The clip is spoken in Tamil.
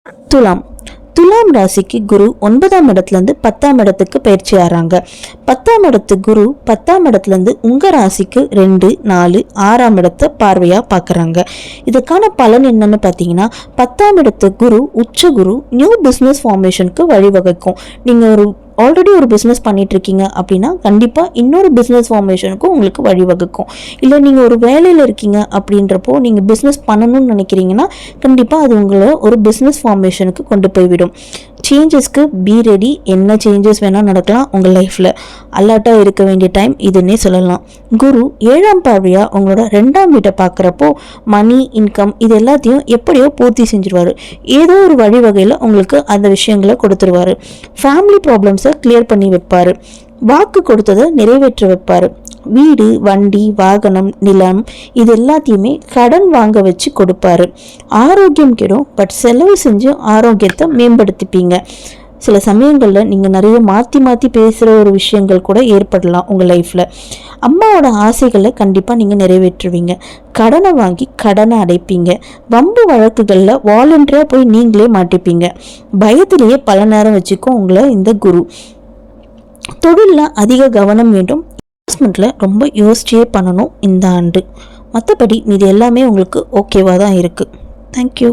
துலாம் துலாம் ராசிக்கு குரு 9ஆம் இடத்துலேருந்து 10ஆம் இடத்துக்கு பயிற்சி ஆறாங்க. 10ஆம் இடத்து குரு 10ஆம் இடத்துலேருந்து உங்கள் ராசிக்கு 2, 4, 6ஆம் இடத்தை பார்வையாக பார்க்குறாங்க. இதுக்கான பலன் என்னன்னு பார்த்தீங்கன்னா, 10ஆம் இடத்து குரு உச்ச குரு நியூ பிஸ்னஸ் ஃபார்மேஷனுக்கு வழிவகுக்கும். நீங்கள் ஆல்ரெடி ஒரு பிஸ்னஸ் பண்ணிட்டு இருக்கீங்க அப்படின்னா கண்டிப்பாக இன்னொரு பிஸ்னஸ் ஃபார்மேஷனுக்கும் உங்களுக்கு வழிவகுக்கும். இல்லை நீங்கள் ஒரு வேலையில் இருக்கீங்க அப்படின்றப்போ நீங்கள் பிஸ்னஸ் பண்ணணும்னு நினைக்கிறீங்கன்னா கண்டிப்பாக அது உங்களை ஒரு பிஸ்னஸ் ஃபார்மேஷனுக்கு கொண்டு போய்விடும். சேஞ்சஸ்க்கு பி ரெடி. என்ன சேஞ்சஸ் வேணால் நடக்கலாம் உங்கள் லைஃப்பில். அலர்ட்டாக இருக்க வேண்டிய டைம் இதுன்னே சொல்லலாம். குரு 7ஆம் பார்வையாக உங்களோட 2ஆம் வீட்டை பார்க்குறப்போ மணி, இன்கம் இது எல்லாத்தையும் எப்படியோ பூர்த்தி செஞ்சுருவார். ஏதோ ஒரு வழிவகையில் உங்களுக்கு அந்த விஷயங்களை கொடுத்துருவார். ஃபேமிலி ப்ராப்ளம்ஸை கிளியர் பண்ணி வைப்பார். வாக்கு கொடுத்ததை நிறைவேற்ற வைப்பார். வீடு, வண்டி, வாகனம், நிலம் இது எல்லாத்தையுமே கடன் வாங்க வச்சு கொடுப்பாரு. ஆரோக்கியம் கெடும், பட் செலவு செஞ்சு ஆரோக்கியத்தை மேம்படுத்திப்பீங்க. சில சமயங்களில் நீங்கள் நிறைய மாற்றி பேசுகிற ஒரு விஷயங்கள் கூட ஏற்படலாம் உங்கள் லைஃப்பில். அம்மாவோட ஆசைகளை கண்டிப்பாக நீங்கள் நிறைவேற்றுவீங்க. கடனை வாங்கி கடனை அடைப்பீங்க. வம்பு வழக்குகளில் வாலண்டரியாக போய் நீங்களே மாட்டிப்பீங்க. பயத்திலேயே பல நேரம் வச்சுக்கும் உங்களை இந்த குரு. தொழிலில் அதிக கவனம் வேண்டும். இன்வெஸ்ட்மெண்ட்டில் ரொம்ப யோசிச்சே பண்ணணும் இந்த ஆண்டு. மற்றபடி இது எல்லாமே உங்களுக்கு ஓகேவாக தான் இருக்குது. தேங்க்யூ.